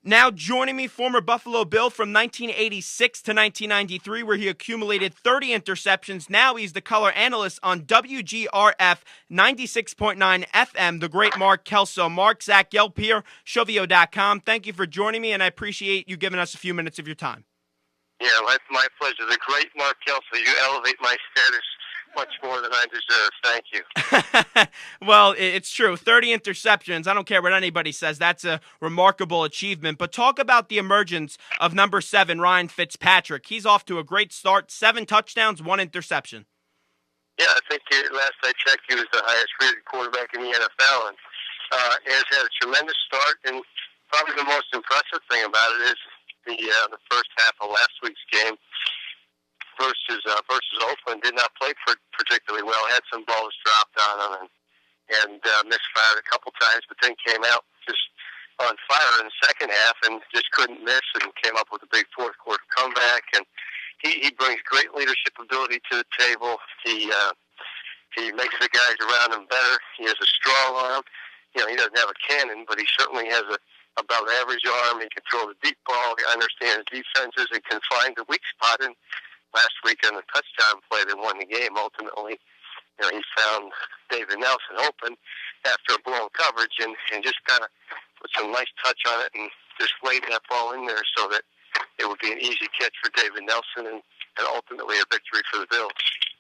Now joining me, former Buffalo Bill from 1986 to 1993, where he accumulated 30 interceptions. Now he's the color analyst on WGRF 96.9 FM, the great Mark Kelso. Mark, Zach Gelb here, Shovio.com. Thank you for joining me, and I appreciate you giving us a few minutes of your time. Yeah, well, it's my pleasure. The great Mark Kelso, you elevate my status much more than I deserve. Thank you. Well, it's true. 30 interceptions. I don't care what anybody says. That's a remarkable achievement. But talk about the emergence of number 7, Ryan Fitzpatrick. He's off to a great start. 7 touchdowns, 1 interception. Yeah, I think last I checked, he was the highest-rated quarterback in the NFL, and has had a tremendous start. And probably the most impressive thing about it is the first half of last week's game versus Oakland did not play particularly well. Had some balls dropped on him and misfired a couple times, but then came out just on fire in the second half and just couldn't miss and came up with a big fourth quarter comeback. And he brings great leadership ability to the table. He makes the guys around him better. He has a strong arm. You know, he doesn't have a cannon, but he certainly has a above average arm. He can throw the deep ball. He understands defenses and can find the weak spot. And last week on the touchdown play that won the game, ultimately, you know, he found David Nelson open after a blown coverage and just kind of put some nice touch on it and just laid that ball in there so that it would be an easy catch for David Nelson and ultimately a victory for the Bills.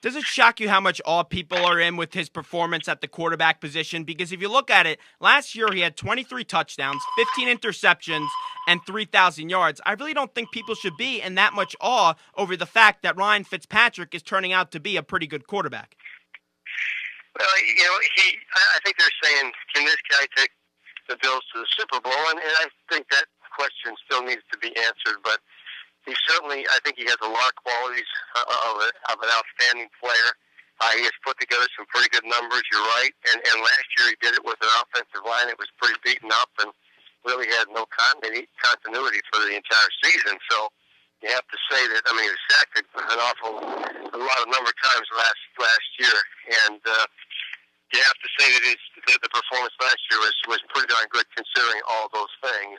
Does it shock you how much awe people are in with his performance at the quarterback position? Because if you look at it, last year he had 23 touchdowns, 15 interceptions, and 3,000 yards. I really don't think people should be in that much awe over the fact that Ryan Fitzpatrick is turning out to be a pretty good quarterback. Well, you know, I think they're saying, can this guy take the Bills to the Super Bowl? And I think that question still needs to be answered, but he certainly, I think he has a lot of qualities of an outstanding player. He has put together some pretty good numbers, you're right. And last year he did it with an offensive line that was pretty beaten up and really had no continuity for the entire season. So you have to say that, I mean, he was sacked a lot of number of times last year. And you have to say that the performance last year was pretty darn good considering all those things.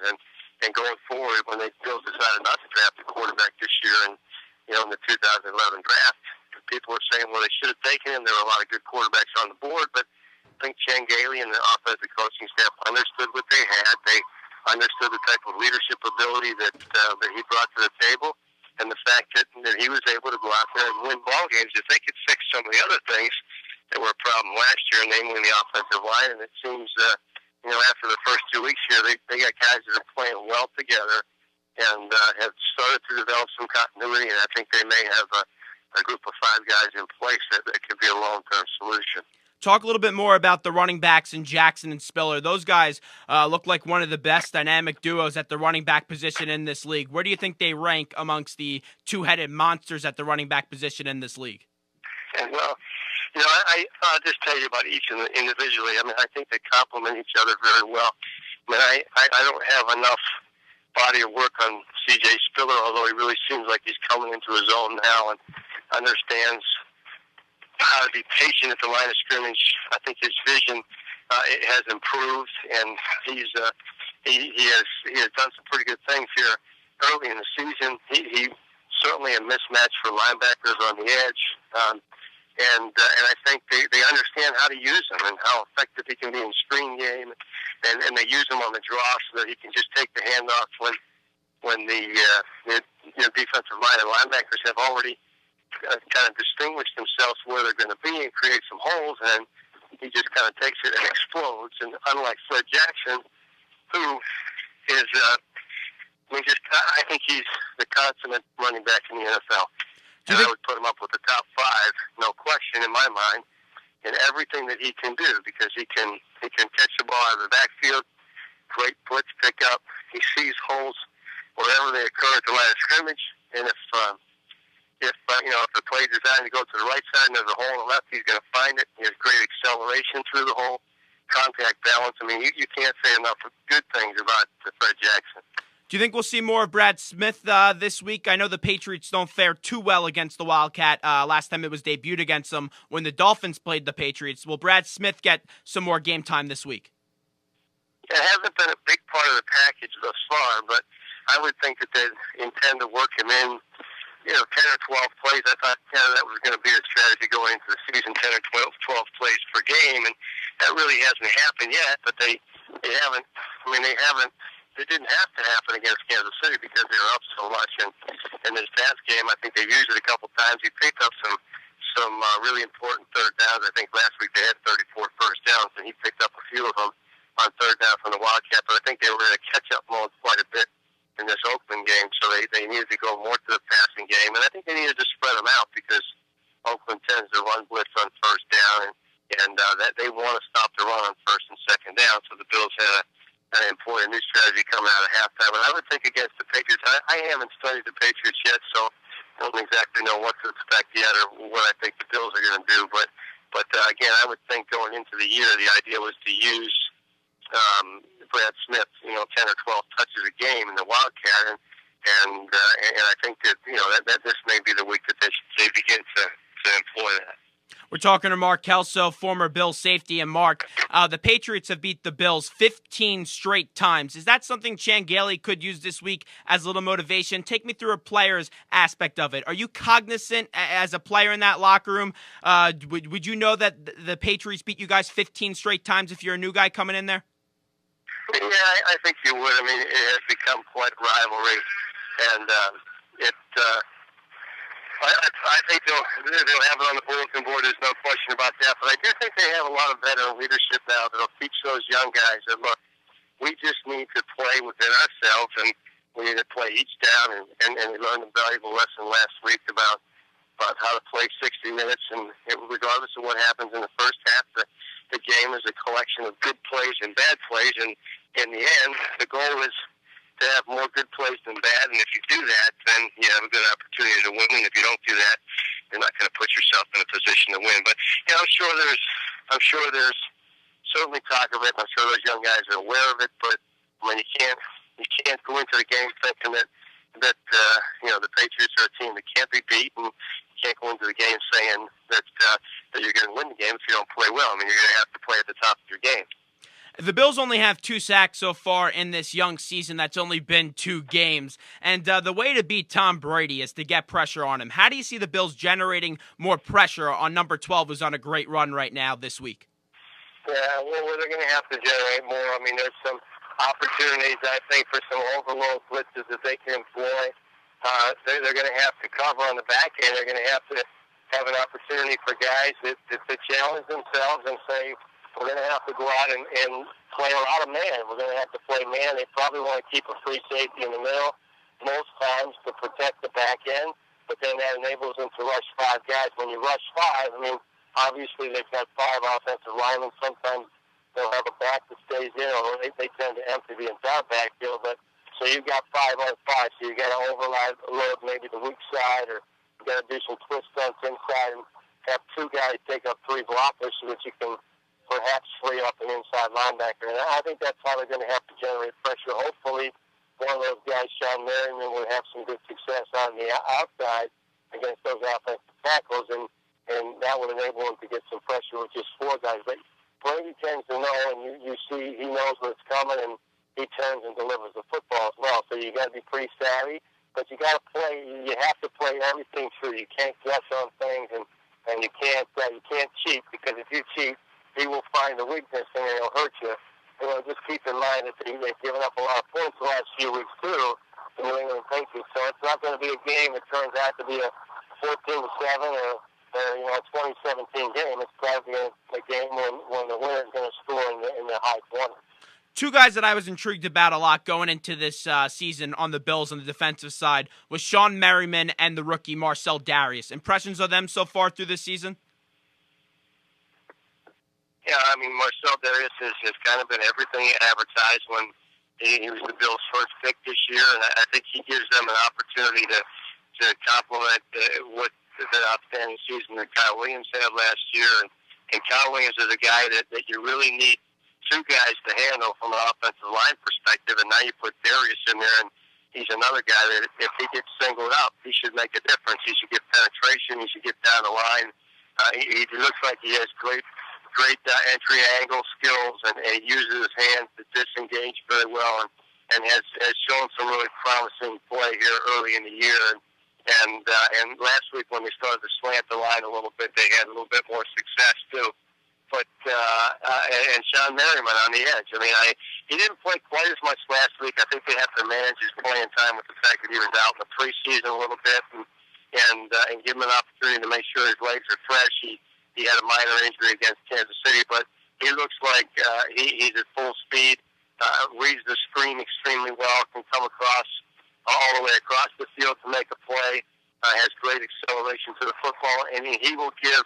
And going forward, when the Bills decided not to draft a quarterback this year, and in the 2011 draft, people were saying, well, they should have taken him. There were a lot of good quarterbacks on the board, but I think Chan Gailey and the offensive coaching staff understood what they had. They understood the type of leadership ability that he brought to the table, and the fact that he was able to go out there and win ball games. If they could fix some of the other things that were a problem last year, namely the offensive line, and it seems after the first 2 weeks here, they got guys that are playing well together and have started to develop some continuity, and I think they may have a group of 5 guys in place that could be a long-term solution. Talk a little bit more about the running backs in Jackson and Spiller. Those guys look like one of the best dynamic duos at the running back position in this league. Where do you think they rank amongst the two-headed monsters at the running back position in this league? And well, I'll just tell you about each individually. I mean, I think they complement each other very well. I mean, I don't have enough body of work on C.J. Spiller, although he really seems like he's coming into his own now and understands how to be patient at the line of scrimmage. I think his vision it has improved, and he has done some pretty good things here early in the season. He certainly a mismatch for linebackers on the edge, and I think they understand how to use him and how effective he can be in screen game, and they use him on the draw so that he can just take the handoff when the defensive line and linebackers have already kind of distinguished themselves where they're going to be and create some holes, and he just kind of takes it and explodes. And unlike Fred Jackson, who is, I think he's the consummate running back in the NFL. And I would put him up with the top 5, no question in my mind, in everything that he can do, because he can catch the ball out of the backfield, great blitz pickup. He sees holes wherever they occur at the line of scrimmage, and if the play is designed to go to the right side and there's a hole on the left, he's going to find it. He has great acceleration through the hole, contact balance. I mean, you can't say enough good things about Fred Jackson. Do you think we'll see more of Brad Smith this week? I know the Patriots don't fare too well against the Wildcat. Last time it was debuted against them when the Dolphins played the Patriots. Will Brad Smith get some more game time this week? It hasn't been a big part of the package thus far, but I would think that they intend to work him in, 10 or 12 plays. I thought that was going to be a strategy going into the season, 10 or 12 plays per game, and that really hasn't happened yet, but they haven't, it didn't have to happen against Kansas City because they were up so much, and in this past game, I think they used it a couple times. He picked up some really important third downs. I think last week they had 34 first downs, and he picked up a few of them on third down from the Wildcat, but I think they were in a catch-up mode quite a bit in this Oakland game, so they needed to go more to the passing game, and I think they needed to spread them out because Oakland tends to run blitz on first down, and that they want to stop the run on first and second down, so the Bills had an important new strategy coming out of halftime. And I would think against the Patriots, I haven't studied the Patriots yet, so I don't exactly know what to expect yet or what I think the Bills are going to do, but again, I would think going into the year, the idea was to use Brad Smith, 10 or 12 touches a game in the Wildcat, and I think that that this may be the week that they begin to employ that. We're talking to Mark Kelso, former Bills safety. And Mark, the Patriots have beat the Bills 15 straight times. Is that something Chan Gailey could use this week as a little motivation? Take me through a player's aspect of it. Are you cognizant as a player in that locker room? Would you know that the Patriots beat you guys 15 straight times if you're a new guy coming in there? Yeah, I think you would. It has become quite a rivalry, and I think they'll have it on the bulletin board. There's no question about that. But I do think they have a lot of veteran leadership now that'll teach those young guys that, look, we just need to play within ourselves, and we need to play each down. And we learned a valuable lesson last week about how to play 60 minutes. And regardless of what happens in the first half, the game is a collection of good plays and bad plays. And in the end, the goal is to have more good plays than bad, and if you do that, then you have a good opportunity to win. And if you don't do that, you're not going to put yourself in a position to win. But I'm sure there's certainly talk of it. I'm sure those young guys are aware of it. But you can't go into the game thinking that the Patriots are a team that can't be beat, and you can't go into the game saying that you're going to win the game if you don't play well. You're going to have to play at the top of your game. The Bills only have 2 sacks so far in this young season. That's only been 2 games. And the way to beat Tom Brady is to get pressure on him. How do you see the Bills generating more pressure on number 12, who's on a great run right now this week? Yeah, well, they're going to have to generate more. There's some opportunities, I think, for some overload blitzes that they can employ. They're going to have to cover on the back end. They're going to have an opportunity for guys to challenge themselves and say, we're going to have to go out and play a lot of man. We're going to have to play man. They probably want to keep a free safety in the middle most times to protect the back end, but then that enables them to rush 5 guys. When you rush 5, obviously they've got 5 offensive linemen. Sometimes they'll have a back that stays in, or they tend to empty the entire backfield. But so you've got 5 on 5, so you got to overload maybe the weak side, or you got to do some twist stunts inside and have 2 guys take up 3 blockers so that you can perhaps free up an inside linebacker. And I think that's how they're going to have to generate pressure. Hopefully, one of those guys, Sean Merriman, will have some good success on the outside against those offensive tackles, and that would enable him to get some pressure with just 4 guys. But Brady tends to know, and you see he knows what's coming, and he turns and delivers the football as well. So you got to be pretty savvy, but you got to play. You have to play everything through. You can't guess on things, and you can't cheat, because if you cheat, he will find the weakness and it'll hurt you. Just keep in mind that they've given up a lot of points the last few weeks too, the New England Patriots. So it's not going to be a game that turns out to be a 14-7 or a 2017 game. It's probably a game when the winner is going to score in the high 20s. 2 guys that I was intrigued about a lot going into this season on the Bills on the defensive side was Sean Merriman and the rookie Marcel Darius. Impressions of them so far through this season? Yeah, Marcel Darius has kind of been everything he advertised when he was the Bills' first pick this year, and I think he gives them an opportunity to complement what the outstanding season that Kyle Williams had last year. And Kyle Williams is a guy that you really need 2 guys to handle from an offensive line perspective, and now you put Darius in there, and he's another guy that if he gets singled up, he should make a difference. He should get penetration. He should get down the line. He looks like he has great great entry angle skills, and he uses his hands to disengage very well, and has shown some really promising play here early in the year. And last week when they started to slant the line a little bit, they had a little bit more success too. But and Sean Merriman on the edge. I mean, he didn't play quite as much last week. I think they have to manage his playing time with the fact that he was out in the preseason a little bit, and give him an opportunity to make sure his legs are fresh. He had a minor injury against Kansas City, but he looks like he's at full speed. Reads the screen extremely well. Can come across all the way across the field to make a play. Has great acceleration to the football, and he will give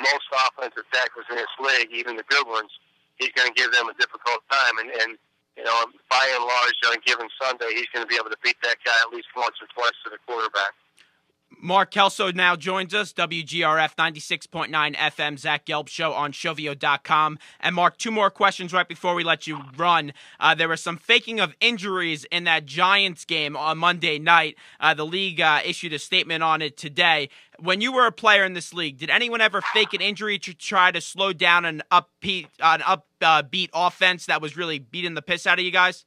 most offensive tackles in this league, even the good ones, he's going to give them a difficult time. And you know, by and large, on a given Sunday, he's going to be able to beat that guy at least once or twice to the quarterback. Mark Kelso now joins us, WGRF 96.9 FM, Zach Gelb Show on Shovio.com. And Mark, two more questions right before we let you run. There was some faking of injuries in that Giants game on Monday night. The league issued a statement on it today. When you were a player in this league, did anyone ever fake an injury to try to slow down an upbeat offense that was really beating the piss out of you guys?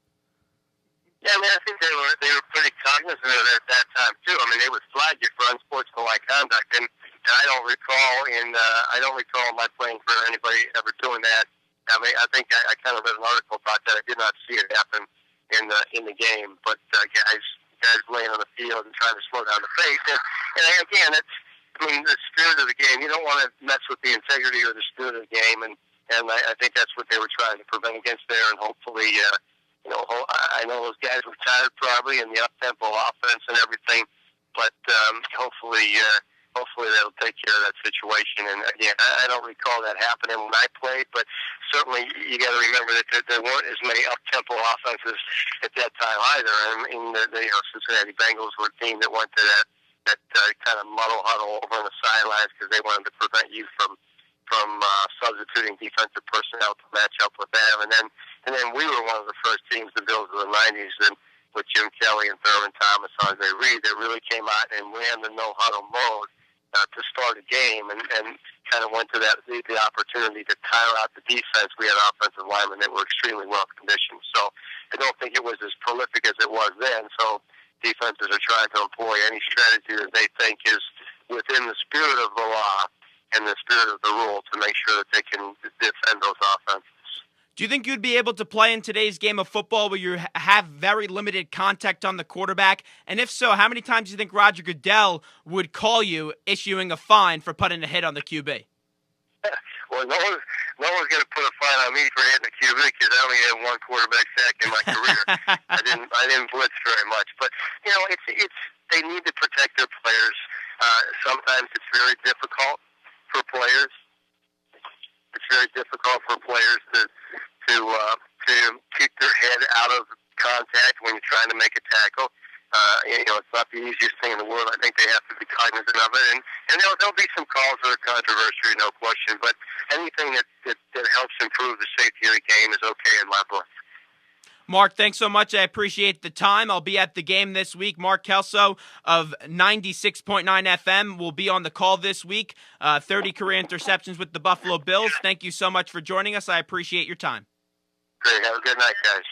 Yeah, I mean, I think they were pretty cognizant of it at that time too. I mean, they would flag you for unsportsmanlike conduct, and I don't recall my playing career anybody ever doing that. I mean, I think I kind of read an article about that. I did not see it happen in the game, but guys laying on the field and trying to slow down the pace, and again, the spirit of the game. You don't want to mess with the integrity or the spirit of the game, and I think that's what they were trying to prevent against there, and hopefully. You know, I know those guys were tired probably in the up-tempo offense and everything, but hopefully that'll take care of that situation. And again, I don't recall that happening when I played, but certainly you got to remember that there weren't as many up-tempo offenses at that time either. And the Cincinnati Bengals were a team that went to that kind of muddle huddle over on the sidelines because they wanted to prevent you from substituting defensive personnel to match up with them, and then we were one of the first teams, the Bills of the '90s, and with Jim Kelly and Thurman Thomas, Andre Reed, that really came out and ran the no huddle mode to start a game, and kind of went to the opportunity to tire out the defense. We had offensive linemen that were extremely well conditioned, so I don't think it was as prolific as it was then. So defenses are trying to employ any strategy that they think is within the spirit of the law and the spirit of the rule to make sure that they can defend those offenses. Do you think you'd be able to play in today's game of football where you have very limited contact on the quarterback? And if so, how many times do you think Roger Goodell would call you issuing a fine for putting a hit on the QB? Well, no one's going to put a fine on me for hitting the QB because I only had one quarterback sack in my career. I didn't blitz very much, but you know, it's they need to protect their players. Sometimes it's very difficult for players. It's very difficult for players to keep their head out of contact when you're trying to make a tackle. You know, it's not the easiest thing in the world. I think they have to be cognizant of it, and there'll be some calls that are controversial, no question. But anything that helps improve the safety of the game is okay in my book. Mark, thanks so much. I appreciate the time. I'll be at the game this week. Mark Kelso of 96.9 FM will be on the call this week. 30 career interceptions with the Buffalo Bills. Thank you so much for joining us. I appreciate your time. Great. Have a good night, guys.